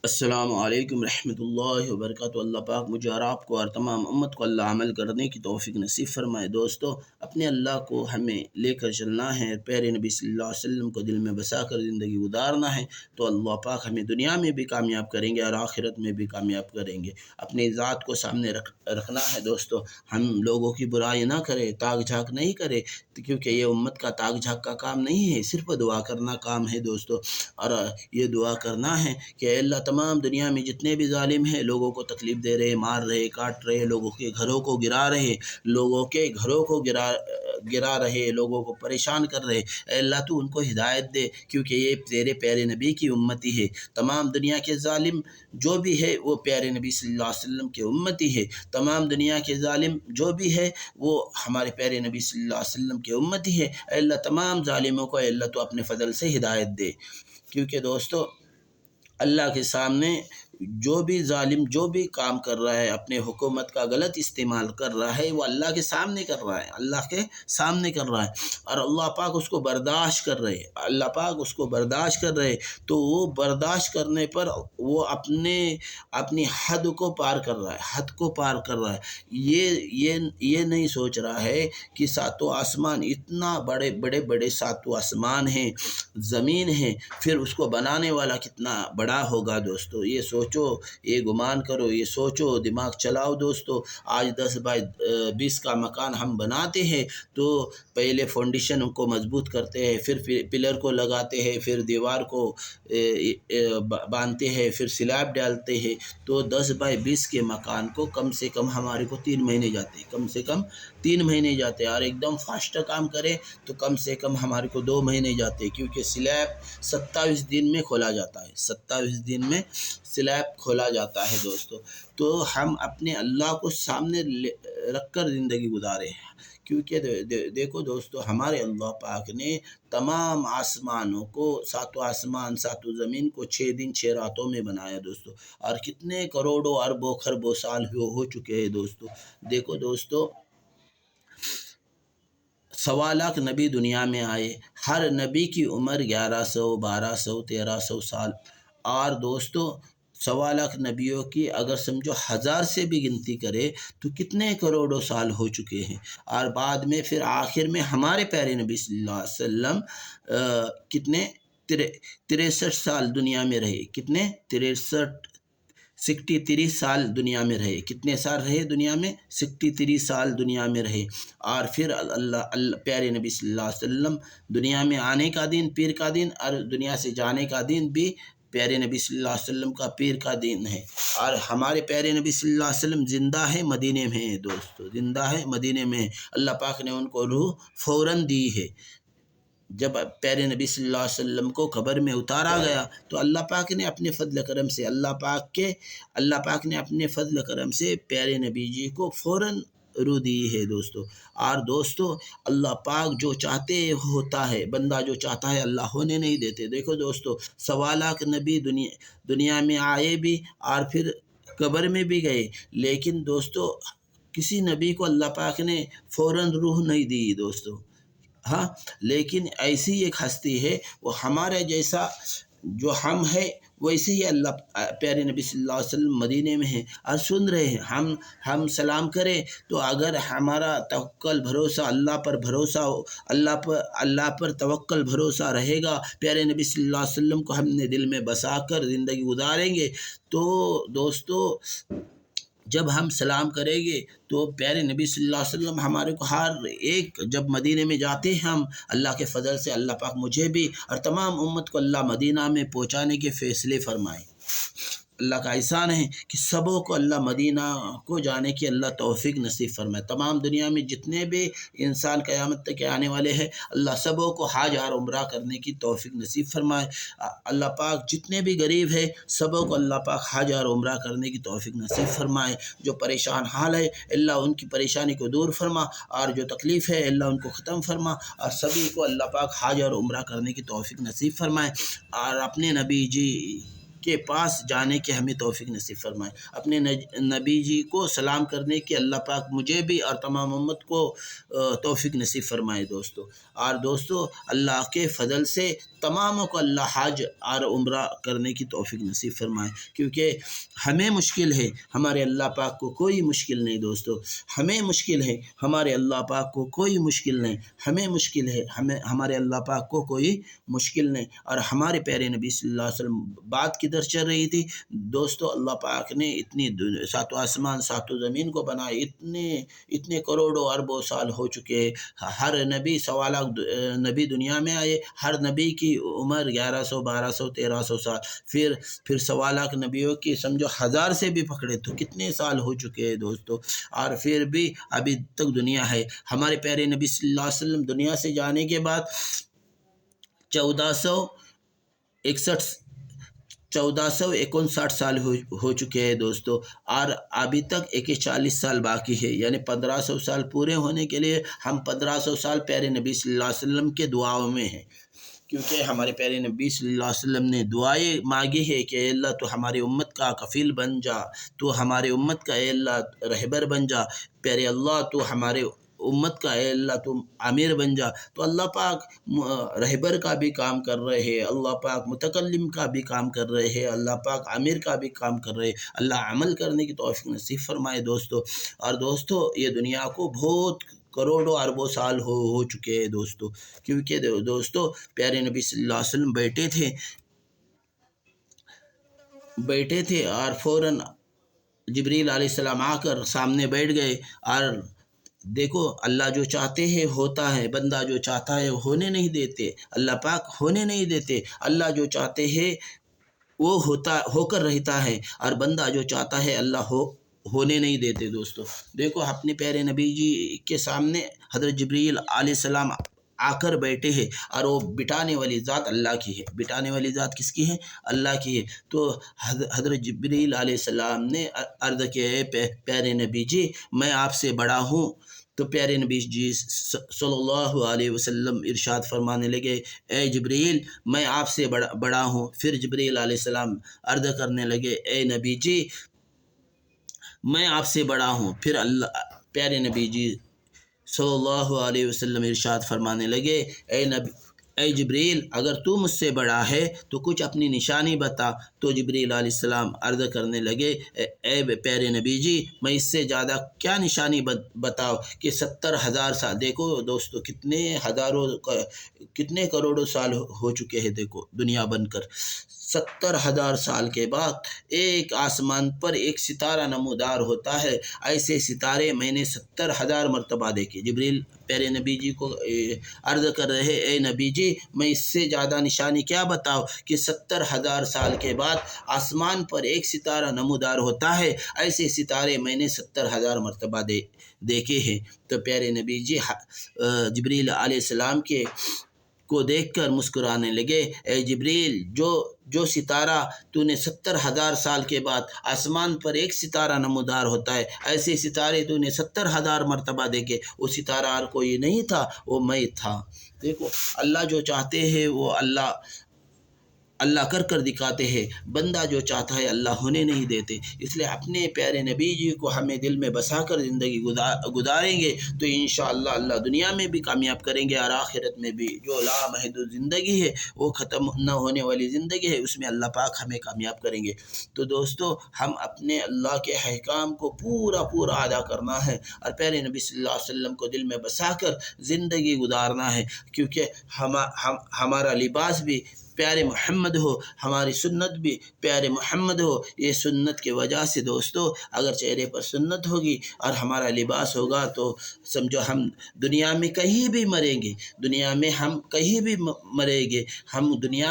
السلام علیکم رحمۃ اللہ وبرکاتہ۔ اللہ پاک مجھے اور آپ کو اور تمام امت کو اللہ عمل کرنے کی توفیق نصیب فرمائے۔ دوستو، اپنے اللہ کو ہمیں لے کر چلنا ہے، پیارے نبی صلی اللہ علیہ وسلم کو دل میں بسا کر زندگی گزارنا ہے، تو اللہ پاک ہمیں دنیا میں بھی کامیاب کریں گے اور آخرت میں بھی کامیاب کریں گے۔ اپنی ذات کو سامنے رکھنا ہے دوستو، ہم لوگوں کی برائی نہ کرے، تاک جھانک نہیں کرے، کیونکہ یہ امت کا تاک جھانک کا کام نہیں ہے، صرف دعا کرنا کام ہے دوستو۔ اور یہ دعا کرنا ہے کہ اے اللہ تمام دنیا میں جتنے بھی ظالم ہیں، لوگوں کو تکلیف دے رہے، مار رہے، کاٹ رہے، لوگوں کے گھروں کو گرا رہے، گرا رہے، لوگوں کو پریشان کر رہے، اے اللہ تو ان کو ہدایت دے، کیونکہ یہ تیرے پیارے نبی کی امتی ہے۔ تمام دنیا کے ظالم جو بھی ہے وہ پیارے نبی صلی اللہ علیہ وسلم کے امتی ہے۔ تمام دنیا کے ظالم جو بھی ہے وہ ہمارے پیارے نبی صلی اللہ علیہ وسلم کے امتی ہے۔ اے اللہ تمام ظالموں کو اے اللہ تو اپنے فضل سے ہدایت دے، کیونکہ دوستو اللہ کے سامنے جو بھی ظالم جو بھی کام کر رہا ہے، اپنے حکومت کا غلط استعمال کر رہا ہے، وہ اللہ کے سامنے کر رہا ہے، اللہ کے سامنے کر رہا ہے، اور اللہ پاک اس کو برداشت کر رہے، اللہ پاک اس کو برداشت کر رہے، تو وہ برداشت کرنے پر وہ اپنی حد کو پار کر رہا ہے، حد کو پار کر رہا ہے۔ یہ نہیں سوچ رہا ہے کہ ساتوں آسمان، اتنا بڑے ساتوں آسمان ہیں، زمین ہے، پھر اس کو بنانے والا کتنا بڑا ہوگا دوستو۔ یہ سوچو، یہ گمان کرو، یہ سوچو، دماغ چلاؤ دوستو۔ آج 10x20 کا مکان ہم بناتے ہیں تو پہلے فاؤنڈیشن کو مضبوط کرتے ہیں، پھر پلر کو لگاتے ہیں، پھر دیوار کو باندھتے ہیں، پھر سلیب ڈالتے ہیں، تو 10x20 کے مکان کو کم سے کم ہمارے کو 3 مہینے جاتے ہیں، کم سے کم 3 مہینے جاتے ہیں، اور ایک دم فاسٹ کام کرے تو کم سے کم ہمارے کو 2 مہینے جاتے ہیں، کیونکہ سلیب 27 دن میں کھولا جاتا ہے، 27 دن میں سلیب کھولا جاتا ہے دوستو۔ تو ہم اپنے اللہ کو سامنے رکھ کر زندگی گزارے ہیں، کیونکہ دیکھو دوستو، ہمارے اللہ پاک نے تمام آسمانوں کو، ساتوں آسمان ساتوں زمین کو 6 دن 6 راتوں میں بنایا دوستو، اور کتنے کروڑوں اربوں خربوں سال ہو چکے ہیں دوستو۔ دیکھو دوستو، 1.25 لاکھ نبی دنیا میں آئے، ہر نبی کی عمر 1100 1200 1300 سال، اور دوستو 1.25 لاکھ نبیوں کی اگر سمجھو 1000 سے بھی گنتی کرے تو کتنے کروڑوں سال ہو چکے ہیں، اور بعد میں پھر آخر میں ہمارے پیارے نبی صلی اللہ علیہ وسلم کتنے 63 سال دنیا میں رہے، کتنے 63 سال دنیا میں رہے، کتنے سال رہے دنیا میں؟ 63 سال دنیا میں رہے، اور پھر اللہ پیارے نبی صلی اللہ علیہ وسلم دنیا میں آنے کا دن پیر کا دن، اور دنیا سے جانے کا دن بھی پیارے نبی صلی اللہ علیہ وسلم کا پیر کا دن ہے، اور ہمارے پیارے نبی صلی اللہ علیہ وسلم زندہ ہے مدینے میں ہے دوستو، زندہ ہے مدینے میں ہے۔ اللہ پاک نے ان کو روح فوراً دی ہے۔ جب پیارے نبی صلی اللہ علیہ وسلم کو قبر میں اتارا گیا تو اللہ پاک نے اپنے فضل کرم سے اللہ پاک نے اپنے فضل کرم سے پیارے نبی جی کو فوراً روح دی ہے دوستو۔ اور دوستو، اللہ پاک جو چاہتے ہوتا ہے، بندہ جو چاہتا ہے اللہ ہونے نہیں دیتے۔ دیکھو دوستو، 1.25 لاکھ نبی دنیا میں آئے بھی اور پھر قبر میں بھی گئے، لیکن دوستو کسی نبی کو اللہ پاک نے فوراً روح نہیں دی دوستو، ہاں، لیکن ایسی ایک ہستی ہے، وہ ہمارے جیسا جو ہم ہے ویسے ہی اللہ پیارے نبی صلی اللہ علیہ وسلم مدینے میں ہیں اور سن رہے ہیں۔ ہم سلام کریں تو اگر ہمارا توکل بھروسہ اللہ پر بھروسہ ہو، اللہ پر توکل بھروسہ رہے گا، پیارے نبی صلی اللہ علیہ وسلم کو ہم نے دل میں بسا کر زندگی گزاریں گے، تو دوستو جب ہم سلام کریں گے تو پیارے نبی صلی اللہ علیہ وسلم ہمارے کو ہر ایک، جب مدینے میں جاتے ہیں ہم، اللہ کے فضل سے اللہ پاک مجھے بھی اور تمام امت کو اللہ مدینہ میں پہنچانے کے فیصلے فرمائے۔ اللہ کا احسان ہے کہ سبوں کو اللہ مدینہ کو جانے کی اللہ توفیق نصیب فرمائے۔ تمام دنیا میں جتنے بھی انسان قیامت تک آنے والے ہیں، اللہ سبوں کو حج اور عمرہ کرنے کی توفیق نصیب فرمائے۔ اللہ پاک جتنے بھی غریب ہیں سبوں کو اللہ پاک حج اور عمرہ کرنے کی توفیق نصیب فرمائے۔ جو پریشان حال ہے اللہ ان کی پریشانی کو دور فرما، اور جو تکلیف ہے اللہ ان کو ختم فرما، اور سبھی کو اللہ پاک حج اور عمرہ کرنے کی توفیق نصیب فرمائے۔ اور اپنے نبی جی کے پاس جانے کے ہمیں توفیق نصیب فرمائے۔ اپنے نبی جی کو سلام کرنے کی اللہ پاک مجھے بھی اور تمام امت کو توفیق نصیب فرمائے دوستو۔ اور دوستو اللہ کے فضل سے تماموں کو اللہ حج اور عمرہ کرنے کی توفیق نصیب فرمائے، کیونکہ ہمیں مشکل ہے، ہمارے اللہ پاک کو کوئی مشکل نہیں دوستو۔ ہمیں مشکل ہے، ہمارے اللہ پاک کو کوئی مشکل نہیں۔ ہمیں مشکل ہے، ہمارے اللہ پاک کو کوئی مشکل نہیں۔ اور ہمارے پیارے نبی صلی اللہ علیہ وسلم بات کدھر چل رہی تھی دوستو؟ اللہ پاک نے اتنی ساتوں آسمان ساتوں زمین کو بنائے، اتنے کروڑوں اربوں سال ہو چکے ہیں۔ ہر نبی نبی دنیا میں آئے، ہر نبی کی عمر 1100 1200 1300 سال، پھر 1.25 نبیوں کی سمجھو 1000 سے بھی پکڑے تو کتنے سال ہو چکے ہیں دوستو، اور پھر بھی ابھی تک دنیا ہے۔ ہمارے پیارے نبی صلی اللہ علیہ وسلم دنیا سے جانے کے بعد 1459 سال ہو چکے ہیں دوستو، اور ابھی تک 41 سال باقی ہے، یعنی 1500 سال پورے ہونے کے لیے ہم 1500 سال پیارے نبی صلی اللہ علیہ وسلم کے دعاؤں میں ہیں، کیونکہ ہمارے پیارے نبی صلی اللہ علیہ وسلم نے دعائیں مانگی ہے کہ اے اللہ تو ہماری امت کا کفیل بن جا، تو ہمارے امت کا اے اللہ رہبر بن جا، پیارے اللہ تو ہمارے امت کا اے اللہ تم امیر بن جا۔ تو اللہ پاک رہبر کا بھی کام کر رہے ہیں، اللہ پاک متکلم کا بھی کام کر رہے ہیں، اللہ پاک امیر کا بھی کام کر رہے ہیں۔ اللہ عمل کرنے کی توفیق نصیب فرمائے دوستو۔ اور دوستو یہ دنیا کو بہت کروڑوں اربوں سال ہو چکے ہیں دوستو، کیونکہ دوستو پیارے نبی صلی اللہ علیہ وسلم بیٹھے تھے اور فوراً جبریل علیہ السلام آ کر سامنے بیٹھ گئے، اور دیکھو اللہ جو چاہتے ہیں ہوتا ہے، بندہ جو چاہتا ہے ہونے نہیں دیتے، اللہ پاک ہونے نہیں دیتے۔ اللہ جو چاہتے ہیں وہ ہو کر رہتا ہے، اور بندہ جو چاہتا ہے اللہ ہونے نہیں دیتے دوستو۔ دیکھو اپنے پیارے نبی جی کے سامنے حضرت جبریل علیہ السلام آ کر بیٹھے ہیں، اور وہ بٹھانے والی ذات اللہ کی ہے۔ بٹھانے والی ذات کس کی ہے؟ اللہ کی ہے۔ تو حضرت جبریل علیہ السلام نے عرض کیا ہے پیارے نبی جی میں آپ سے بڑا ہوں، تو پیارے نبی جی صلی اللہ علیہ وسلم ارشاد فرمانے لگے اے جبریل میں آپ سے بڑا ہوں۔ پھر جبریل علیہ السلام عرض کرنے لگے اے نبی جی میں آپ سے بڑا ہوں۔ پھر پیارے نبی جی صلی اللہ علیہ وسلم ارشاد فرمانے لگے اے جبریل اگر تو مجھ سے بڑا ہے تو کچھ اپنی نشانی بتا۔ تو جبریل علیہ السلام عرض کرنے لگے اے پیارے نبی جی میں اس سے زیادہ کیا نشانی بتاؤ کہ 70,000 سال، دیکھو دوستو کتنے کروڑوں سال ہو چکے ہیں، دیکھو دنیا بن کر 70,000 سال کے بعد ایک آسمان پر ایک ستارہ نمودار ہوتا ہے، ایسے ستارے میں نے 70,000 مرتبہ دیکھے۔ جبریل پیارے نبی جی کو عرض کر رہے اے نبی جی میں اس سے زیادہ نشانی کیا بتاؤ کہ 70,000 سال کے بعد آسمان پر ایک ستارہ نمودار ہوتا ہے، ایسے ستارے میں نے 70,000 مرتبہ دیکھے ہیں۔ تو پیارے نبی جی جبریل علیہ السلام کو دیکھ کر مسکرانے لگے اے جبریل جو ستارہ تو نے 70,000 سال کے بعد آسمان پر ایک ستارہ نمودار ہوتا ہے، ایسے ستارے تو نے 70,000 مرتبہ دیکھے، وہ ستارہ اور کوئی نہیں تھا، وہ میں تھا۔ دیکھو اللہ جو چاہتے ہیں وہ اللہ کر دکھاتے ہیں، بندہ جو چاہتا ہے اللہ ہونے نہیں دیتے۔ اس لیے اپنے پیارے نبی جی کو ہمیں دل میں بسا کر زندگی گزاریں گے تو انشاءاللہ اللہ دنیا میں بھی کامیاب کریں گے، اور آخرت میں بھی۔ جو لامحدود زندگی ہے وہ ختم نہ ہونے والی زندگی ہے، اس میں اللہ پاک ہمیں کامیاب کریں گے۔ تو دوستو ہم اپنے اللہ کے احکام کو پورا ادا کرنا ہے، اور پیارے نبی صلی اللہ علیہ وسلم کو دل میں بسا کر زندگی گزارنا ہے، کیونکہ ہمارا لباس بھی پیارے محمد ہو، ہماری سنت بھی پیارے محمد ہو۔ یہ سنت کی وجہ سے دوستو اگر چہرے پر سنت ہوگی اور ہمارا لباس ہوگا تو سمجھو ہم دنیا میں کہیں بھی مریں گے، ہم دنیا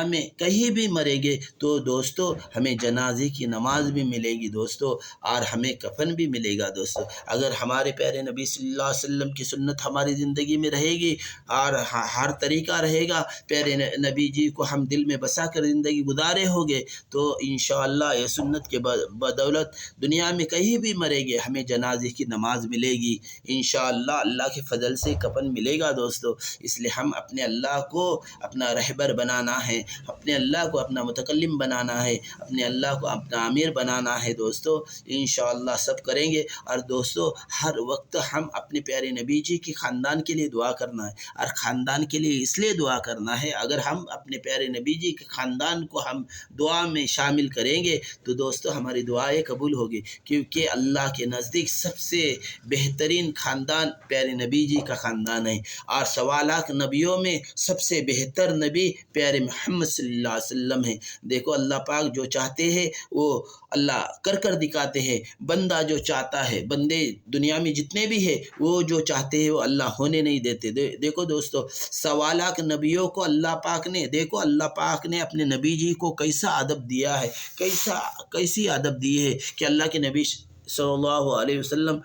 میں کہیں بھی مریں گے تو دوستو ہمیں جنازے کی نماز بھی ملے گی دوستو، اور ہمیں کفن بھی ملے گا دوستو۔ اگر ہمارے پیارے نبی صلی اللہ علیہ وسلم کی سنت ہماری زندگی میں رہے گی اور ہر طریقہ رہے گا، پیارے نبی جی کو ہم دل میں بسا کر زندگی گزارے ہوگے تو انشاءاللہ یہ سنت کے بدولت دنیا میں کہیں بھی مرے گے ہمیں جنازے کی نماز ملے گی انشاءاللہ، اللہ کے فضل سے کفن ملے گا دوستو۔ اس لیے ہم اپنے اللہ کو اپنا رہبر بنانا ہے، اپنے اللہ کو اپنا متکلم بنانا ہے، اپنے اللہ کو اپنا امیر بنانا ہے دوستو۔ انشاءاللہ سب کریں گے۔ اور دوستو ہر وقت ہم اپنے پیارے نبی جی کے خاندان کے لیے دعا کرنا ہے، اور خاندان کے لیے اس لیے دعا کرنا ہے اگر ہم اپنے پیارے نبی جی کے خاندان کو ہم دعا میں شامل کریں گے تو دوستو ہماری دعائیں قبول ہوگی، کیونکہ اللہ کے نزدیک سب سے بہترین خاندان پیارے نبی جی کا خاندان ہے، اور 1.25 نبیوں میں سب سے بہتر نبی پیارے محمد صلی اللہ علیہ وسلم ہے۔ دیکھو اللہ پاک جو چاہتے ہیں وہ اللہ کر دکھاتے ہیں، بندہ جو چاہتا ہے، بندے دنیا میں جتنے بھی ہیں وہ جو چاہتے ہیں وہ اللہ ہونے نہیں دیتے۔ دیکھو دوستو 1.25 نبیوں کو اللہ پاک نے، دیکھو اللہ پاک نے اپنے نبی جی کو کیسا ادب دیا ہے، کیسی ادب دی ہے کہ اللہ کے نبی صلی اللہ علیہ وسلم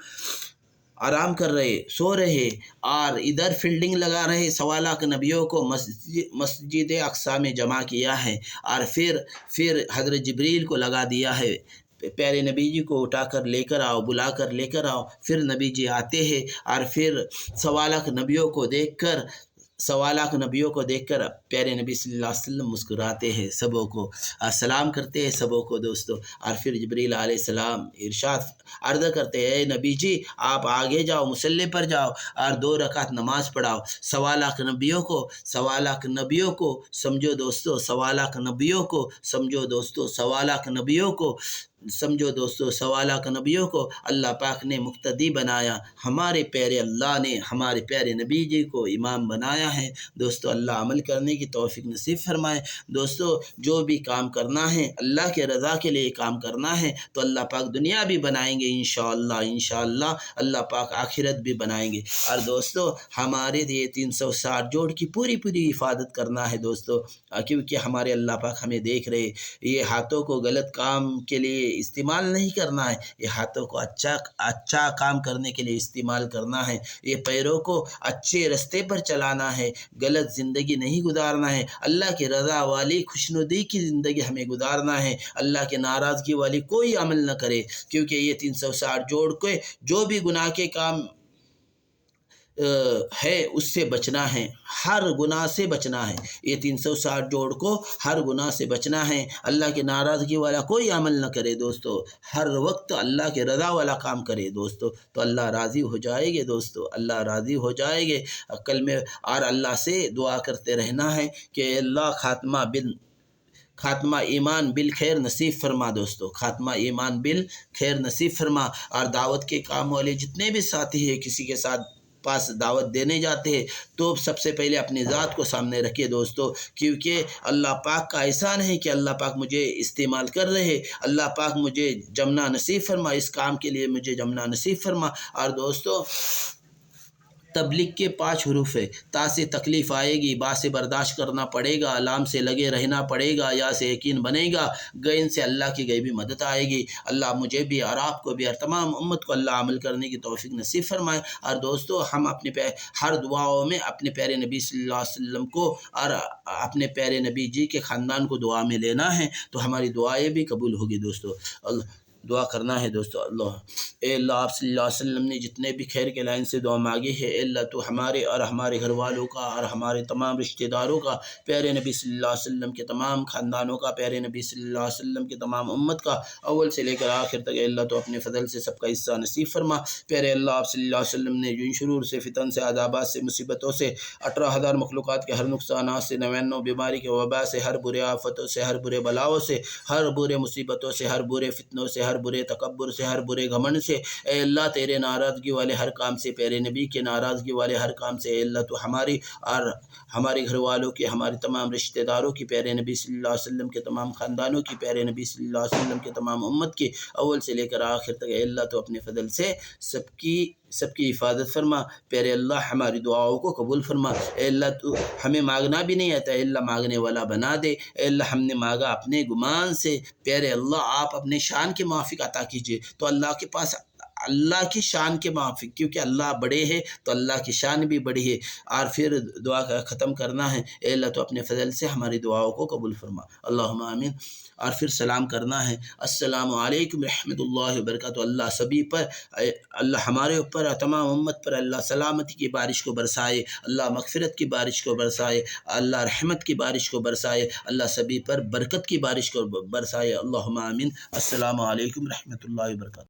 آرام کر رہے، سو رہے، اور ادھر فیلڈنگ لگا رہے 1.25 نبیوں کو مسجد اقصی میں جمع کیا ہے، اور پھر حضرت جبریل کو لگا دیا ہے، پیارے نبی جی کو اٹھا کر لے کر آؤ، بلا کر لے کر آؤ۔ پھر نبی جی آتے ہیں اور پھر 1.25 نبیوں کو دیکھ کر پیارے نبی صلی اللہ علیہ وسلم مسکراتے ہیں، سبوں کو سلام کرتے ہیں، سبوں کو دوستو۔ اور پھر جبریل علیہ السلام ارشاد عرض کرتے ہیں، اے نبی جی آپ آگے جاؤ، مصلی پر جاؤ اور 2 رکعت نماز پڑھاؤ۔ 1.25 نبیوں کو سمجھو دوستو، 1.25 نبیوں کو سمجھو دوستو، 1.25 نبیوں کو اللہ پاک نے مقتدی بنایا، ہمارے پیارے اللہ نے ہمارے پیارے نبی جی کو امام بنایا ہے دوستو۔ اللہ عمل کرنے کی توفیق نصیب فرمائے دوستو۔ جو بھی کام کرنا ہے اللہ کے رضا کے لیے کام کرنا ہے تو اللہ پاک دنیا بھی بنائیں گے انشاءاللہ اللہ پاک آخرت بھی بنائیں گے۔ اور دوستو ہمارے یہ 360 جوڑ کی پوری حفاظت کرنا ہے دوستو، کیونکہ ہمارے اللہ پاک ہمیں دیکھ رہے۔ یہ ہاتھوں کو غلط کام کے لیے استعمال نہیں کرنا ہے، یہ ہاتھوں کو اچھا کام کرنے کے لیے استعمال کرنا ہے، یہ پیروں کو اچھے رستے پر چلانا ہے، غلط زندگی نہیں گزارنا ہے، اللہ کی رضا والی خوشنودی کی زندگی ہمیں گزارنا ہے، اللہ کے ناراضگی والی کوئی عمل نہ کرے، کیونکہ یہ 360 جوڑ کے جو بھی گناہ کے کام ہے اس سے بچنا ہے، ہر گناہ سے بچنا ہے، یہ 360 جوڑ کو ہر گناہ سے بچنا ہے، اللہ کی ناراضگی والا کوئی عمل نہ کرے دوستو، ہر وقت اللہ کے رضا والا کام کرے دوستو، تو اللہ راضی ہو جائے گے دوستو، اللہ راضی ہو جائے گے۔ کل میں اور اللہ سے دعا کرتے رہنا ہے کہ اللہ خاتمہ ایمان بالخیر نصیب فرما دوستو، خاتمہ ایمان بالخیر نصیب فرما۔ اور دعوت کے کام والے جتنے بھی ساتھی ہیں کسی کے ساتھ پاس دعوت دینے جاتے ہیں تو سب سے پہلے اپنی ذات کو سامنے رکھے دوستو، کیونکہ اللہ پاک کا احسان ہے کہ اللہ پاک مجھے استعمال کر رہے، اللہ پاک مجھے جمنا نصیب فرما، اس کام کے لیے مجھے جمنا نصیب فرما۔ اور دوستو تبلیغ کے 5 حروف ہے، تا سے تکلیف آئے گی، با سے برداشت کرنا پڑے گا، لام سے لگے رہنا پڑے گا، یا سے یقین بنے گا، غین سے اللہ کی غیبی مدد آئے گی۔ اللہ مجھے بھی اور آپ کو بھی اور تمام امت کو اللہ عمل کرنے کی توفیق نصیب فرمائے۔ اور دوستو ہم اپنے ہر دعاؤں میں اپنے پیارے نبی صلی اللہ علیہ وسلم کو اور اپنے پیارے نبی جی کے خاندان کو دعا میں لینا ہے تو ہماری دعائیں بھی قبول ہوگی دوستو۔ دعا کرنا ہے دوستو۔ اے اللہ آپ صلی اللہ علیہ وسلم نے جتنے بھی خیر کے لائن سے دعا مانگی ہے، اے اللہ تو ہمارے اور ہمارے گھر والوں کا اور ہمارے تمام رشتہ داروں کا، پیارے نبی صلی اللہ علیہ وسلم کے تمام خاندانوں کا، پیارے نبی صلی اللہ علیہ وسلم کے تمام امت کا، اول سے لے کر آخر تک، اے اللہ تو اپنے فضل سے سب کا حصہ نصیب فرما۔ پیارے اللہ آپ صلی اللہ علیہ وسلم نے جن شرور سے، فتن سے، عذابات سے، مصیبتوں سے، 18,000 مخلوقات کے ہر نقصانات سے، 99 بیماری کے وبا سے، ہر برے آفتوں سے، ہر برے بلاؤں سے، ہر برے مصیبتوں سے، ہر برے فتنوں سے، ہر برے تکبر سے، ہر برے گھمنڈ سے، اے اللہ تیرے ناراضگی والے ہر کام سے، پیارے نبی کے ناراضگی والے ہر کام سے، اے اللہ تو ہماری اور ہمارے گھر والوں کی، ہمارے تمام رشتہ داروں کی، پیارے نبی صلی اللہ علیہ وسلم کے تمام خاندانوں کی، پیارے نبی صلی اللہ علیہ وسلم کے تمام امت کی، اول سے لے کر آخر تک، اے اللہ تو اپنے فضل سے سب کی حفاظت فرما۔ پیارے اللہ ہماری دعاؤں کو قبول فرما۔ اے اللہ تو ہمیں مانگنا بھی نہیں آتا، اے اللہ مانگنے والا بنا دے۔ اے اللہ ہم نے مانگا اپنے گمان سے، پیارے اللہ آپ اپنے شان کے موافق عطا کیجیے، تو اللہ کے پاس اللہ کی شان کے موافق، کیونکہ اللہ بڑے ہے تو اللہ کی شان بھی بڑی ہے۔ اور پھر دعا کا ختم کرنا ہے، اے اللہ تو اپنے فضل سے ہماری دعاؤں کو قبول فرما، اللہم آمین۔ اور پھر سلام کرنا ہے، السلام علیکم رحمۃ اللہ وبرکاتہ۔ اللہ سبھی پر، اللہ ہمارے اوپر اور تمام امت پر اللہ سلامتی کی بارش کو برسائے، اللہ مغفرت کی بارش کو برسائے، اللہ رحمت کی بارش کو برسائے، اللہ سبھی پر برکت کی بارش کو برسائے، اللہم آمین۔ السلام علیکم رحمۃ اللہ وبرکاتہ۔